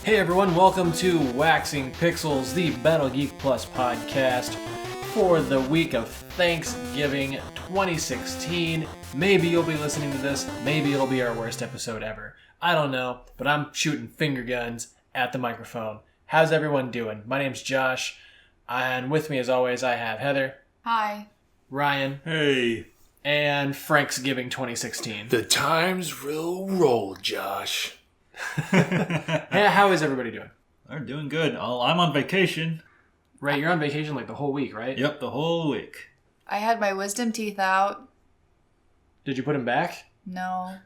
Hey everyone, welcome to Waxing Pixels, the Battle Geek Plus podcast for the week of Thanksgiving 2016. Maybe you'll be listening to this, maybe it'll be our worst episode ever. I don't know, but I'm shooting finger guns at the microphone. How's everyone doing? My name's Josh, and with me as always I have Heather. Hi. Ryan. Hey. And Franksgiving 2016. The times will roll, Josh. Hey, how is everybody doing? They're doing good. I'm on vacation. Right, you're on vacation like the whole week, right? Yep, the whole week. I had my wisdom teeth out. Did you put them back? No.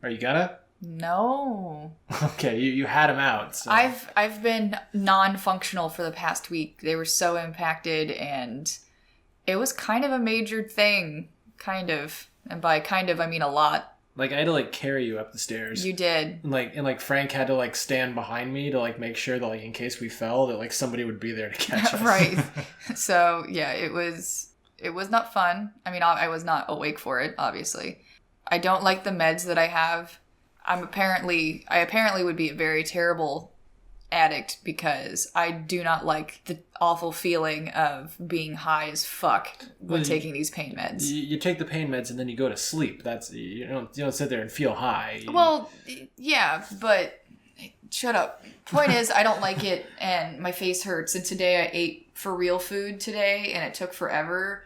Are you gonna? No. Okay, you had them out. So. I've been non-functional for the past week. They were so impacted, and it was kind of a major thing. Kind of. And by kind of, I mean a lot. Like, I had to, carry you up the stairs. You did. And Frank had to, stand behind me to, make sure that, in case we fell, that, somebody would be there to catch us. Right. So, yeah, it was not fun. I mean, I was not awake for it, obviously. I don't like the meds that I have. I apparently would be a very terrible addict because I do not like the awful feeling of being high as fuck when taking these pain meds. You take the pain meds and then you go to sleep. That's you don't sit there and feel high. Well, yeah, but shut up. Point is, I don't like it, and my face hurts. And today I ate for real food today, and it took forever,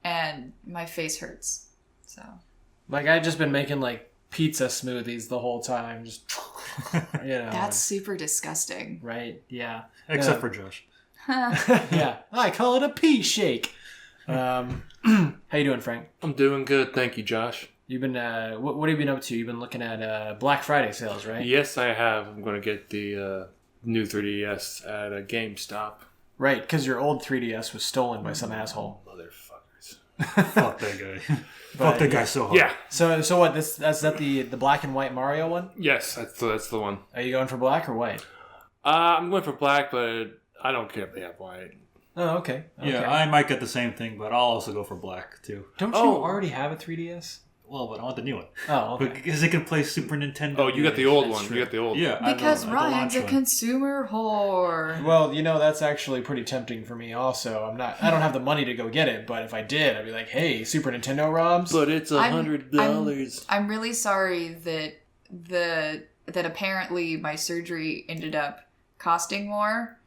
and my face hurts. So, I've just been making pizza smoothies the whole time, just That's super disgusting. Right? Yeah. Except for Josh. Yeah. I call it a pea shake. How you doing, Frank? I'm doing good, thank you, Josh. You've been what have you been up to? You've been looking at Black Friday sales, right? Yes, I have. I'm going to get the new 3DS at a GameStop. Right, because your old 3DS was stolen by some asshole. Motherfuckers. Fuck that guy. Fuck that guy so hard. Yeah. So what? That's the black and white Mario one? Yes, that's the one. Are you going for black or white? I'm going for black, but I don't care if they have white. Oh, okay. Yeah, I might get the same thing, but I'll also go for black, too. Don't you already have a 3DS? Well, but I want the new one. Oh, okay. Because it can play Super Nintendo. Oh, you got the old one. True. You got the old one. Yeah. Because the Ryan's a one. consumer whore. Well, that's actually pretty tempting for me also. I don't have the money to go get it, but if I did, I'd be like, hey, Super Nintendo ROMs? But it's $100. I'm really sorry that apparently my surgery ended up costing more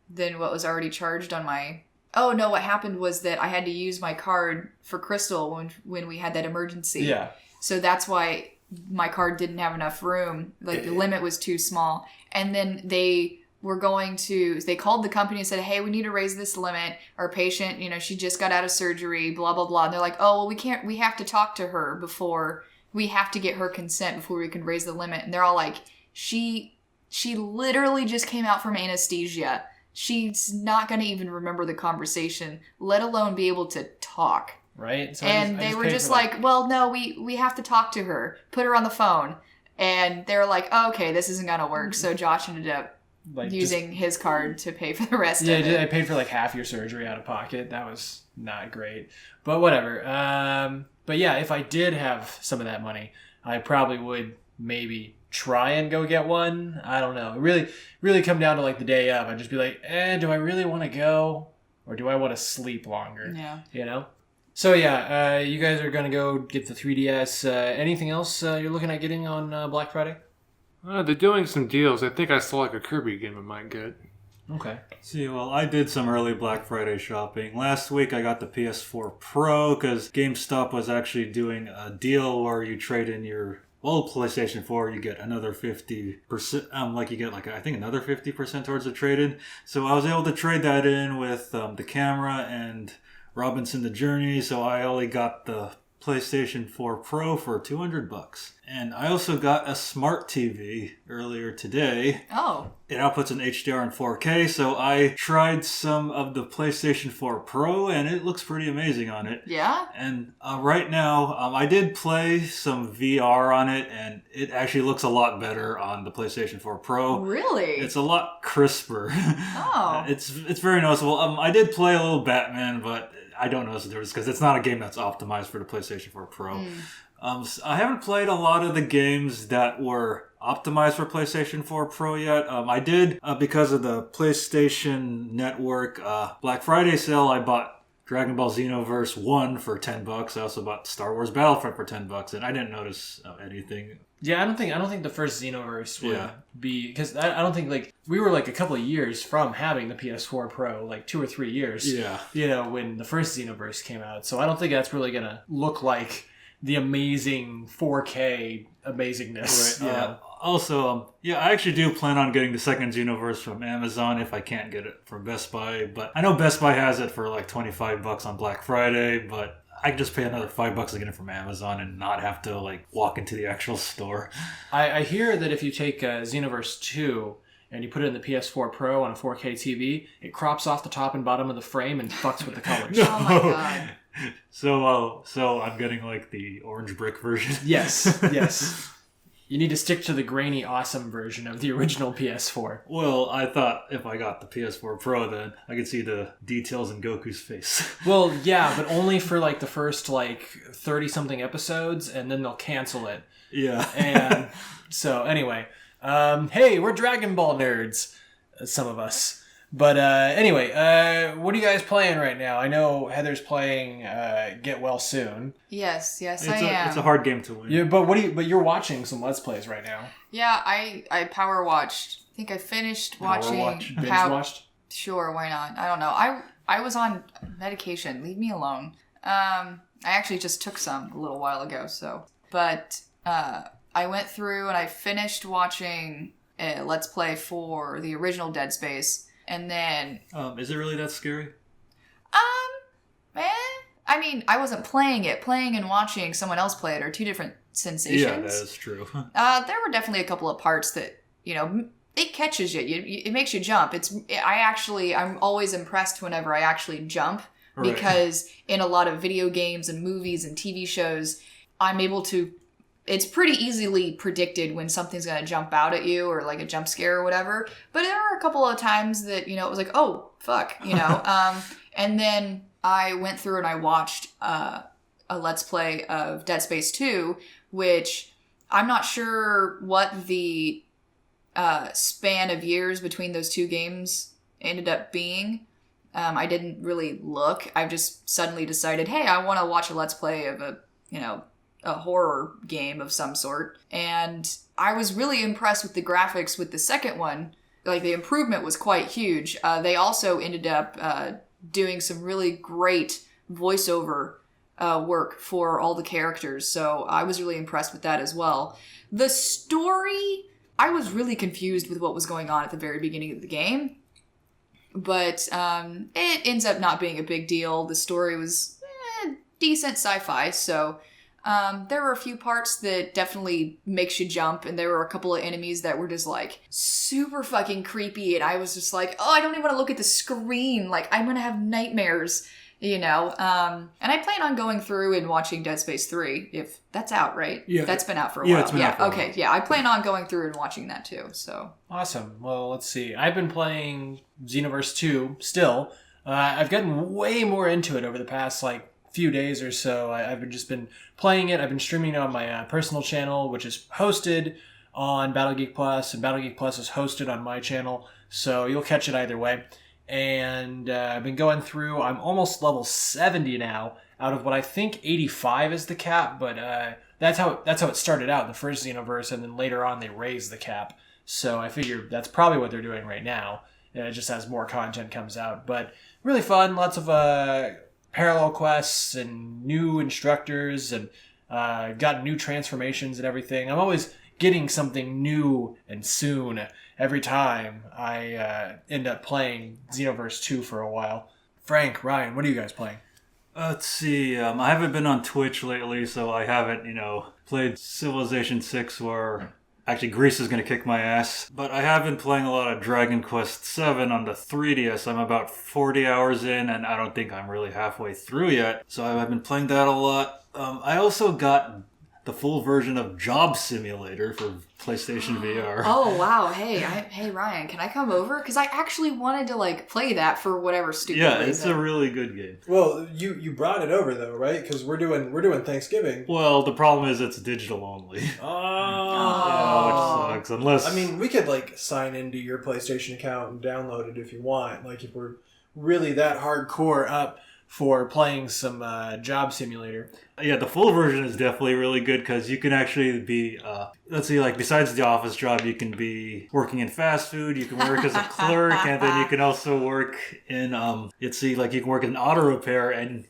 than what was already charged on my... Oh, no, what happened was that I had to use my card for Crystal when we had that emergency. Yeah. So that's why my card didn't have enough room. The limit was too small. And then they called the company and said, hey, we need to raise this limit. Our patient, she just got out of surgery, blah, blah, blah. And they're like, oh, well, we have to talk to her we have to get her consent before we can raise the limit. And they're all like, she literally just came out from anesthesia. She's not going to even remember the conversation, let alone be able to talk. Right? So they were just like, well, no, we have to talk to her. Put her on the phone. And they were like, oh, okay, this isn't going to work. So Josh ended up using his card to pay for the rest of it. Yeah, I paid for half your surgery out of pocket. That was not great. But whatever. But yeah, if I did have some of that money, I probably would maybe try and go get one. I don't know. It really come down to the day of. I'd just be like, do I really want to go? Or do I want to sleep longer? Yeah. So yeah, you guys are going to go get the 3DS. Anything else you're looking at getting on Black Friday? They're doing some deals. I think I saw a Kirby game I might get. Okay. See, well, I did some early Black Friday shopping. Last week I got the PS4 Pro because GameStop was actually doing a deal where you trade in your... Well, PlayStation 4, you get another 50%, you get I think another 50% towards the trade-in. So I was able to trade that in with the camera and Robinson the Journey. So I only got the PlayStation 4 Pro for $200. And I also got a smart TV earlier today. Oh. It outputs an HDR and 4K, so I tried some of the PlayStation 4 Pro, and it looks pretty amazing on it. Yeah? And right now, I did play some VR on it, and it actually looks a lot better on the PlayStation 4 Pro. Really? It's a lot crisper. Oh. It's very noticeable. I did play a little Batman, but I don't notice the difference because it's not a game that's optimized for the PlayStation 4 Pro. I haven't played a lot of the games that were optimized for PlayStation 4 Pro yet. I did, because of the PlayStation Network Black Friday sale, I bought Dragon Ball Xenoverse 1 for $10. I also bought Star Wars Battlefront for $10, and I didn't notice anything. Yeah, I don't think the first Xenoverse would be, because I don't think, like, we were like a couple of years from having the PS4 Pro, like 2 or 3 years. Yeah. You know, when the first Xenoverse came out. So I don't think that's really gonna look like the amazing 4K amazingness. Right. You know? Also, I actually do plan on getting the second Xenoverse from Amazon if I can't get it from Best Buy. But I know Best Buy has it for like $25 on Black Friday, but I can just pay another $5 to get it from Amazon and not have to like walk into the actual store. I hear that if you take Xenoverse 2 and you put it in the PS4 Pro on a 4K TV, it crops off the top and bottom of the frame and fucks with the colors. Oh my god. So I'm getting like the orange brick version. Yes. You need to stick to the grainy, awesome version of the original PS4. Well, I thought if I got the PS4 Pro, then I could see the details in Goku's face. Well, yeah, but only for like the first like 30-something episodes, and then they'll cancel it. Yeah. And so anyway, hey, we're Dragon Ball nerds, some of us. But anyway, what are you guys playing right now? I know Heather's playing Get Well Soon. Yes, I am. It's a hard game to win. Yeah, but you're watching some Let's Plays right now. Yeah, I power watched. I think I finished watching. Binge watched? Sure, why not? I don't know. I was on medication. Leave me alone. I actually just took some a little while ago. But I went through and I finished watching a Let's Play for the original Dead Space. And then... is it really that scary? I mean, I wasn't playing it. Playing and watching someone else play it are two different sensations. Yeah, that is true. There were definitely a couple of parts that, it catches you. It makes you jump. I'm always impressed whenever I actually jump. Right. Because in a lot of video games and movies and TV shows, I'm able to... It's pretty easily predicted when something's going to jump out at you or like a jump scare or whatever. But there were a couple of times that, it was like, oh, fuck, And then I went through and I watched a Let's Play of Dead Space 2, which I'm not sure what the span of years between those two games ended up being. I didn't really look. I just suddenly decided, hey, I want to watch a Let's Play of a horror game of some sort. And I was really impressed with the graphics with the second one. Like, the improvement was quite huge. They also ended up doing some really great voiceover work for all the characters. So I was really impressed with that as well. The story, I was really confused with what was going on at the very beginning of the game. But it ends up not being a big deal. The story was decent sci-fi, so... there were a few parts that definitely makes you jump, and there were a couple of enemies that were just like super fucking creepy, and I was just like, oh, I don't even want to look at the screen, like I'm gonna have nightmares, and I plan on going through and watching Dead Space 3, if that's out, right? Yeah. That's been out for a while. It's been out for a while. Yeah, I plan on going through and watching that too, so. Awesome. Well, let's see. I've been playing Xenoverse 2 still. I've gotten way more into it over the past, few days or so. I've just been playing it. I've been streaming it on my personal channel, which is hosted on Battle Geek Plus, and Battle Geek Plus is hosted on my channel, so you'll catch it either way. And I've been going through. I'm almost level 70 now, out of what I think 85 is the cap, but that's how it started out in the first Xenoverse, and then later on they raised the cap. So I figure that's probably what they're doing right now. Just as more content comes out, but really fun. Lots of parallel quests and new instructors, and got new transformations and everything. I'm always getting something new and soon every time I end up playing Xenoverse 2 for a while. Frank, Ryan, what are you guys playing? Let's see. I haven't been on Twitch lately, so I haven't, played Civilization 6 where... Actually, Greece is going to kick my ass. But I have been playing a lot of Dragon Quest VII on the 3DS. I'm about 40 hours in, and I don't think I'm really halfway through yet. So I've been playing that a lot. I also got the full version of Job Simulator for PlayStation VR. Oh, wow. Hey, Ryan, can I come over? Because I actually wanted to, like, play that for whatever stupid reason. It's a really good game. Well, you brought it over though, right? Because we're doing Thanksgiving. Well, the problem is it's digital only. Oh, Which sucks. Unless I mean, we could like sign into your PlayStation account and download it if you want. Like if we're really that hardcore up for playing some Job Simulator. Yeah, the full version is definitely really good because you can actually be, let's see, like besides the office job, you can be working in fast food, you can work as a clerk, and then you can also work in, you can work in auto repair, and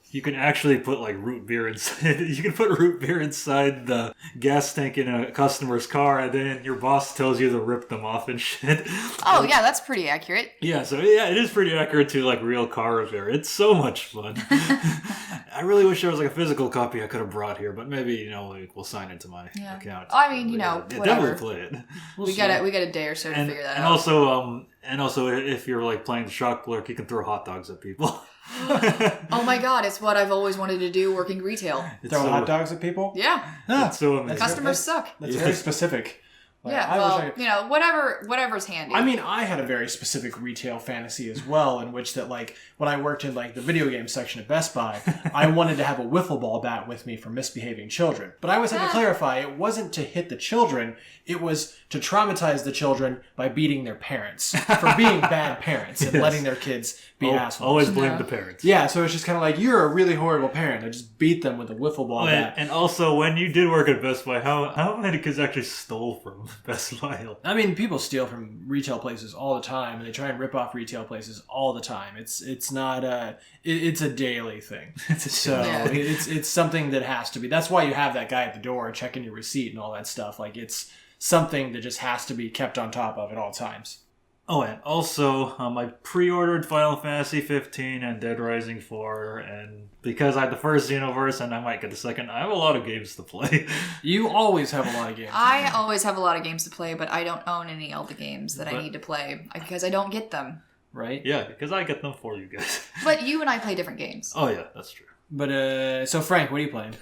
you can actually put like root beer inside. You can put root beer inside the gas tank in a customer's car, and then your boss tells you to rip them off and shit. Oh, yeah, that's pretty accurate. Yeah, so yeah, it is pretty accurate to like real car repair. It's so much fun. I really wish there was like a physical copy I could have brought here, but maybe we'll sign into my account. I mean, whatever. whatever. Definitely play it. We got a day or so to figure that out. And also, if you're like playing the shop clerk, you can throw hot dogs at people. Oh my god, it's what I've always wanted to do working retail. Throw hot dogs at people? Yeah. It's so amazing. Customers suck. That's very specific. Like, whatever's handy. I mean, I had a very specific retail fantasy as well, in which that, like, when I worked in, like, the video game section at Best Buy, I wanted to have a wiffle ball bat with me for misbehaving children. But I always had to clarify, it wasn't to hit the children, it was to traumatize the children by beating their parents for being bad parents and letting their kids be assholes. Always blame the parents. Yeah, so it's just kind of like, you're a really horrible parent. I just beat them with a wiffle ball bat. And also, when you did work at Best Buy, how many kids actually stole from Best Buy? I mean, people steal from retail places all the time, and they try and rip off retail places all the time. It's not it's a daily thing. It's something that has to be. That's why you have that guy at the door checking your receipt and all that stuff. Like, it's something that just has to be kept on top of at all times. Oh, and also, I pre-ordered Final Fantasy 15 and Dead Rising 4, and because I had the first Xenoverse and I might get the second, I have a lot of games to play. You always have a lot of games. I always have a lot of games to play, but I don't own any of the games that I need to play because I don't get them. Right? Yeah, because I get them for you guys. But you and I play different games. Oh, yeah, that's true. But, so Frank, what are you playing?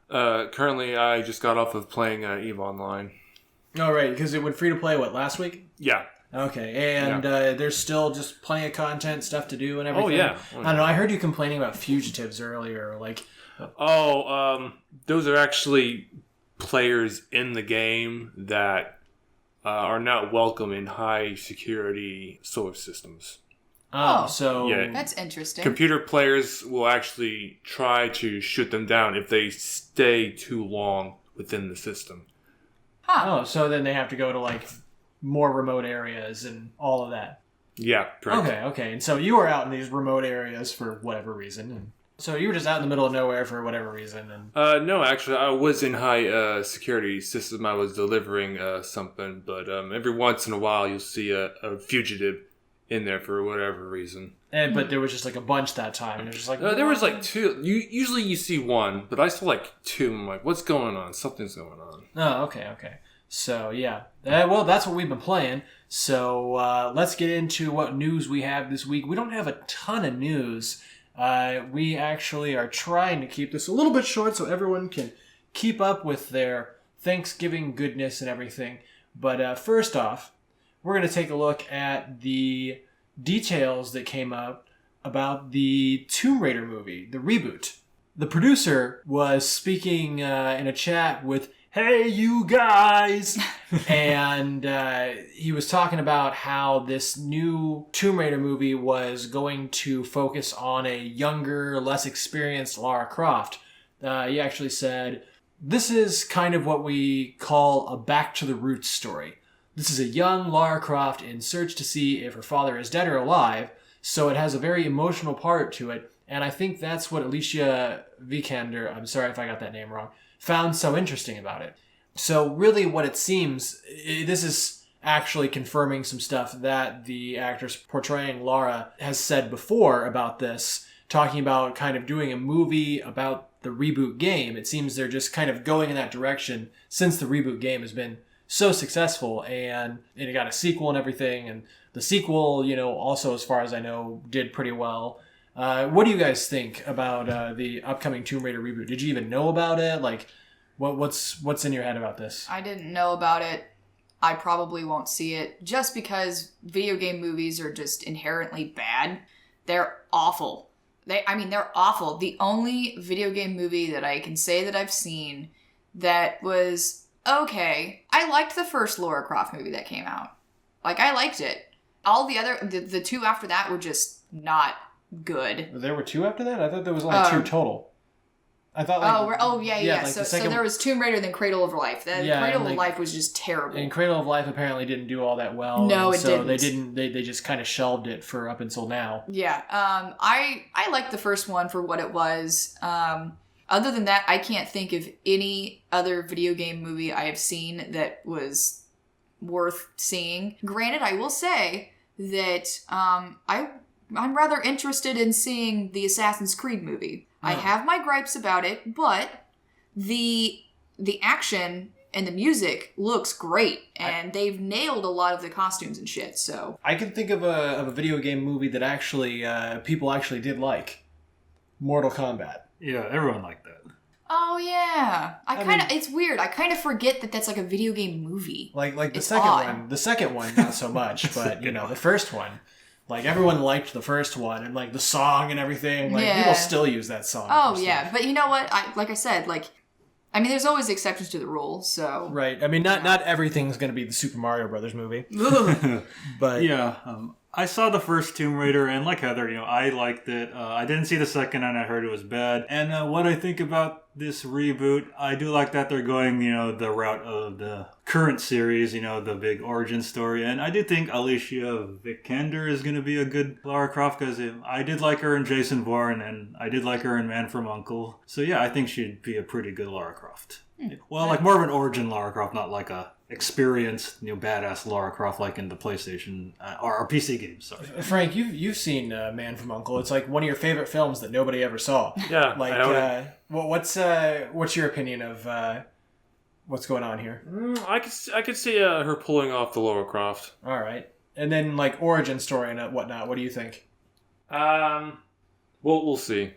Currently, I just got off of playing EVE Online. Oh, right, because it went free to play, last week? Yeah. Okay, and there's still just plenty of content, stuff to do and everything? Oh, yeah. I don't know, I heard you complaining about fugitives earlier, like... Those are actually players in the game that are not welcome in high security solar systems. So... Yeah. That's interesting. Computer players will actually try to shoot them down if they stay too long within the system. Oh, so then they have to go to, like, more remote areas and all of that. Yeah, correct. Okay. And so you were out in these remote areas for whatever reason. And so you were just out in the middle of nowhere for whatever reason. And no, actually, I was in high security system. I was delivering something, but every once in a while you'll see a fugitive in there for whatever reason. But there was just like a bunch that time. And it was just like... there was like two. Usually you see one, but I saw like two. I'm like, what's going on? Something's going on. Oh, okay. So, yeah. Well, that's what we've been playing. So, let's get into what news we have this week. We don't have a ton of news. We actually are trying to keep this a little bit short so everyone can keep up with their Thanksgiving goodness and everything. But first off, we're going to take a look at the details that came up about the Tomb Raider movie, the reboot. The producer was speaking in a chat with, "Hey, you guys!" and he was talking about how this new Tomb Raider movie was going to focus on a younger, less experienced Lara Croft. He actually said, "This is kind of what we call a back to the roots story. This is a young Lara Croft in search to see if her father is dead or alive, so it has a very emotional part to it, and I think that's what Alicia Vikander, I'm sorry if I got that name wrong, found so interesting about it." So really what it seems, this is actually confirming some stuff that the actress portraying Lara has said before about this, talking about kind of doing a movie about the Reboot game. It seems they're just kind of going in that direction since the Reboot game has been so successful and it got a sequel and everything. And the sequel, also as far as I know, did pretty well. What do you guys think about the upcoming Tomb Raider reboot? Did you even know about it? Like, What's in your head about this? I didn't know about it. I probably won't see it just because video game movies are just inherently bad. They're awful. They're awful. The only video game movie that I can say that I've seen that was okay. I liked the first Lara Croft movie that came out. Like, I liked it. All the other, the two after that were just not good. There were two after that? I thought there was only two total. I thought yeah. Like so there was Tomb Raider, then Cradle of Life. Cradle of Life was just terrible. And Cradle of Life apparently didn't do all that well. No, it didn't. So they just kind of shelved it for up until now. Yeah. I liked the first one for what it was. Other than that, I can't think of any other video game movie I have seen that was worth seeing. Granted, I will say that I'm rather interested in seeing the Assassin's Creed movie. I have my gripes about it, but the action and the music looks great, and they've nailed a lot of the costumes and shit. So I can think of a video game movie that actually people actually did like. Mortal Kombat. Yeah, everyone liked that. oh yeah, it's weird. I kind of forget that that's like a video game movie. Like the It's second odd. one. The second one not so much, but the first one. Like, everyone liked the first one, and, like, the song and everything. Like, Yeah. people still use that song. Oh for yeah, stuff. but you know what? Like I said, there's always exceptions to the rule. So Right. I mean, not everything's going to be the Super Mario Brothers movie. But Yeah, I saw the first Tomb Raider, and like Heather, I liked it. I didn't see the second, and I heard it was bad. And what I think about this reboot, I do like that they're going, the route of the current series, the big origin story. And I do think Alicia Vikander is going to be a good Lara Croft, because I did like her in Jason Bourne, and I did like her in Man from U.N.C.L.E. So yeah, I think she'd be a pretty good Lara Croft. Well, like more of an origin Lara Croft, not like a experienced, badass Lara Croft like in the PlayStation or PC games. Sorry, Frank, you've seen Man from U.N.C.L.E. It's like one of your favorite films that nobody ever saw. Yeah. Like, what's your opinion of what's going on here? I could see her pulling off the Lara Croft. All right, and then like origin story and whatnot. What do you think? We'll see.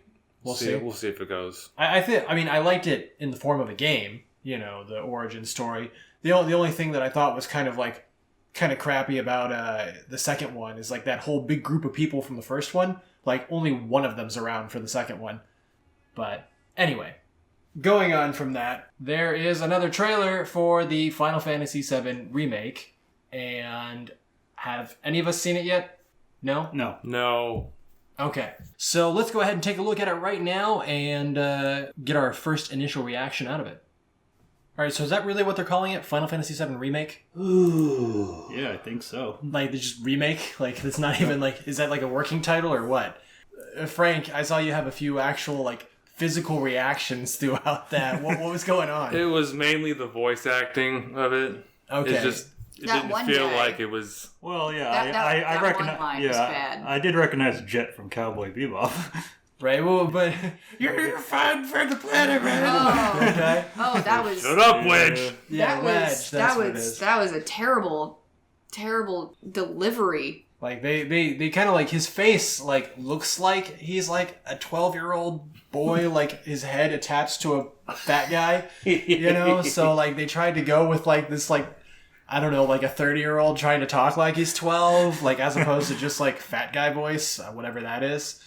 We'll see. We'll see if it goes. I liked it in the form of a game. The origin story. The only thing that I thought was kind of crappy about the second one is like that whole big group of people from the first one. Like, only one of them's around for the second one. But anyway, going on from that, there is another trailer for the Final Fantasy VII Remake. And have any of us seen it yet? No? No. Okay. So let's go ahead and take a look at it right now and get our first initial reaction out of it. All right, so is that really what they're calling it? Final Fantasy VII Remake? Ooh. Yeah, I think so. Like, they just remake? Like, it's not even like, is that like a working title or what? Frank, I saw you have a few actual, like, physical reactions throughout that. What was going on? It was mainly the voice acting of it. Okay. It That didn't one feel day. like it was. Well, yeah, That I one recognize. line Yeah, was bad. I did recognize Jet from Cowboy Bebop. Right, well, but you're fine for the planet, man. Oh. Okay. Oh, that was Shut up, Wedge! Yeah, Wedge, that's what it is. that was a terrible delivery. Like, they kind of, like, his face, like, looks like he's, like, a 12-year-old boy, like, his head attached to a fat guy, So, like, they tried to go with, like, this, like, I don't know, like a 30-year-old trying to talk like he's 12, like, as opposed to just, like, fat guy voice, whatever that is,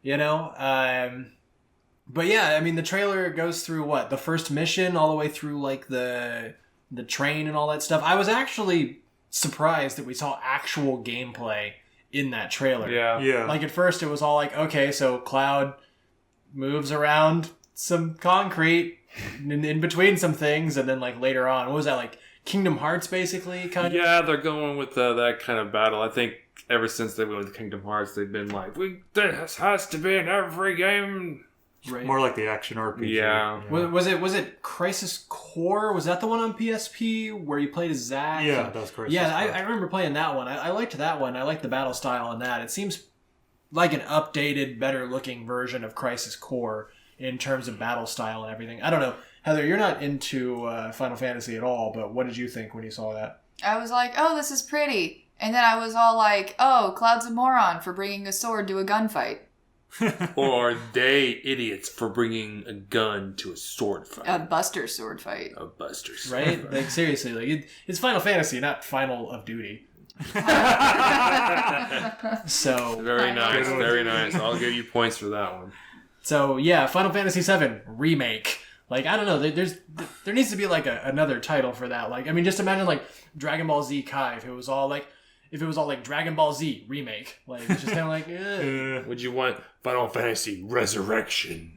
But, yeah, I mean, the trailer goes through, the first mission all the way through, like, the train and all that stuff. I was actually surprised that we saw actual gameplay in that trailer. Yeah. Like, at first it was all like, okay, so Cloud moves around some concrete in between some things, and then, like, later on, what was that, like, Kingdom Hearts, basically, kind of? Yeah, they're going with that kind of battle. I think ever since they went with Kingdom Hearts, they've been like, this has to be in every game. Right. More like the action RPG. Yeah. Was it Crisis Core? Was that the one on PSP where you played as Zack? Yeah, that was Crisis Yeah, Core. I remember playing that one. I liked that one. I liked the battle style on that. It seems like an updated, better-looking version of Crisis Core in terms of battle style and everything. I don't know. Heather, you're not into Final Fantasy at all, but what did you think when you saw that? I was like, oh, this is pretty. And then I was all like, oh, Cloud's a moron for bringing a sword to a gunfight. Or are they idiots for bringing a gun to a sword fight? A Buster sword fight. A Buster sword Right? fight. Like, seriously, like it's Final Fantasy, not Final of Duty. So, Very nice, very nice. I'll give you points for that one. so yeah, Final Fantasy VII Remake. Like, I don't know, there needs to be like another title for that. Like, I mean, just imagine like Dragon Ball Z Kai if it was all like Dragon Ball Z Remake. Like, it's just kind of like, Would you want Final Fantasy Resurrection?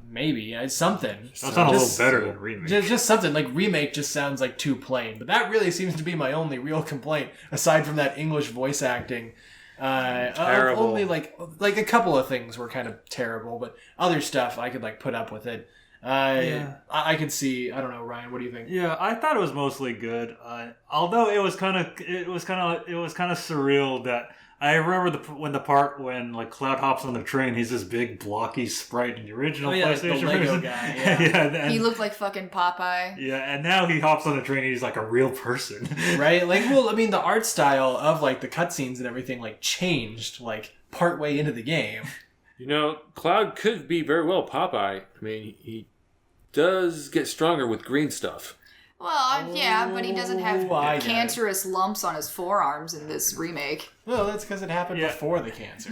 maybe it's something. That sounds a little better than remake. Just something like remake just sounds like too plain, but that really seems to be my only real complaint aside from that English voice acting. Terrible. Only like a couple of things were kind of terrible, but other stuff I could like put up with it. I could see. I don't know, Ryan. What do you think? Yeah, I thought it was mostly good. Although it was kind of surreal that I remember when like Cloud hops on the train, he's this big blocky sprite in the original PlayStation the Lego version. guy. Yeah. He looked like fucking Popeye. Yeah, and now he hops on the train and he's like a real person. Right? Like, well, I mean, the art style of like the cutscenes and everything like changed like partway into the game. You know, Cloud could be very well Popeye. I mean, he does get stronger with green stuff. Well, yeah, but he doesn't have I get it. cancerous lumps on his forearms in this remake. Well, that's because it happened before the cancer.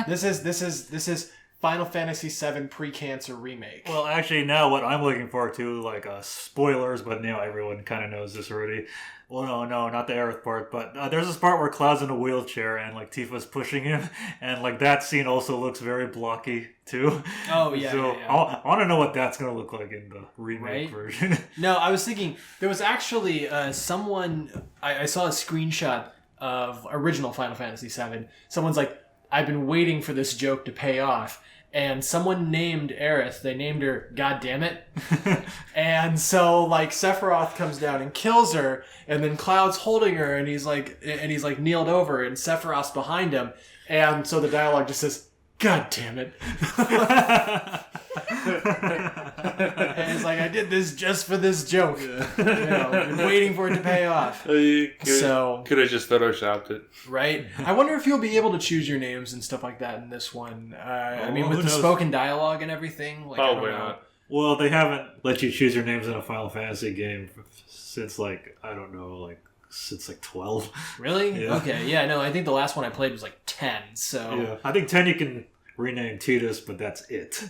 This is Final Fantasy VII pre-cancer remake. Well, actually, now what I'm looking forward to, like spoilers, but now everyone kind of knows this already. Well, no, not the Aerith part, but there's this part where Cloud's in a wheelchair and like Tifa's pushing him, and like that scene also looks very blocky too. Oh yeah. So yeah. I want to know what that's gonna look like in the remake Right? version. No, I was thinking there was actually someone I saw a screenshot of original Final Fantasy VII. Someone's like, I've been waiting for this joke to pay off. And someone named Aerith, they named her God Damn It. And so like Sephiroth comes down and kills her, and then Cloud's holding her and he's like kneeled over and Sephiroth's behind him. And so the dialogue just says, God damn it. And it's like, I did this just for this joke. You know, been waiting for it to pay off. You So- could have just photoshopped it. Right? I wonder if you'll be able to choose your names and stuff like that in this one. I mean, with who the knows? spoken dialogue and everything. Like, I don't Probably know. not. Well, they haven't let you choose your names in a Final Fantasy game since like I don't know, like since like 12. Really? Yeah. Okay, yeah, no, I think the last one I played was like 10, so... Yeah, I think 10 you can rename Titus, but that's it.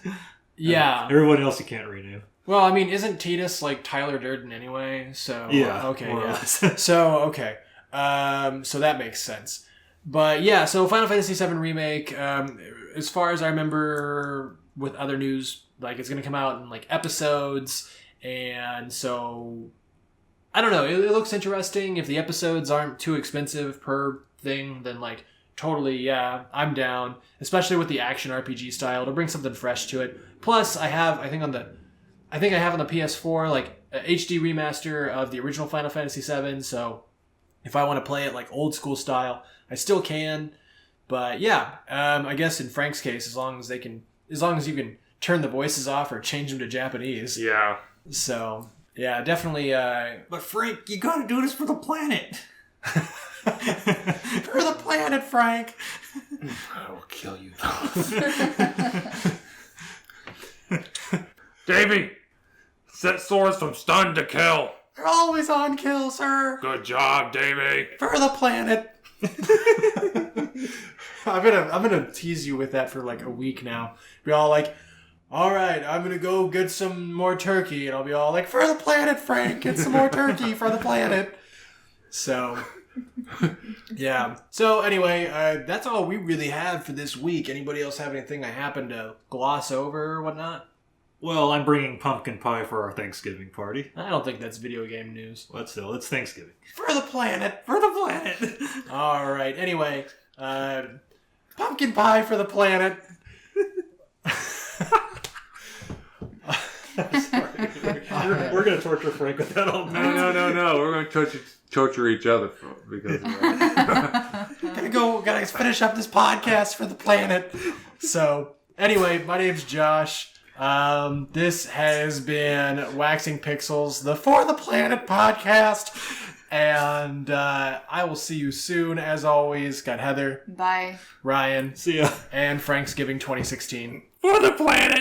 Yeah. Everyone else you can't rename. Well, I mean, isn't Titus like Tyler Durden anyway? So... Yeah, Okay, more or yeah. less. So, okay. So that makes sense. But yeah, so Final Fantasy VII Remake, as far as I remember with other news, like it's going to come out in like episodes, and so... I don't know. It looks interesting. If the episodes aren't too expensive per thing, then like totally, yeah, I'm down. Especially with the action RPG style to bring something fresh to it. Plus, I have on the PS4 like a HD remaster of the original Final Fantasy VII. So if I want to play it like old school style, I still can. But yeah, I guess in Frank's case, as long as you can turn the voices off or change them to Japanese. Yeah. So. Yeah, definitely. But Frank, you gotta do this for the planet. For the planet, Frank. I will kill you. Davey, set swords from stun to kill. They're always on kill, sir. Good job, Davey. For the planet. I'm gonna tease you with that for like a week now. Be all like, all right, I'm gonna go get some more turkey, and I'll be all like, for the planet, Frank, get some more turkey for the planet. So, yeah. So anyway, that's all we really have for this week. Anybody else have anything I happen to gloss over or whatnot? Well, I'm bringing pumpkin pie for our Thanksgiving party. I don't think that's video game news. But still, it's Thanksgiving. For the planet. For the planet. All right. Anyway, pumpkin pie for the planet. We're gonna torture Frank with that all night. No. We're going to torture each other because of that. Gotta finish up this podcast for the planet. So, anyway, my name's Josh. This has been Waxing Pixels, the For the Planet podcast. And I will see you soon. As always, got Heather, Bye. Ryan, See ya. and Franksgiving 2016. For the planet!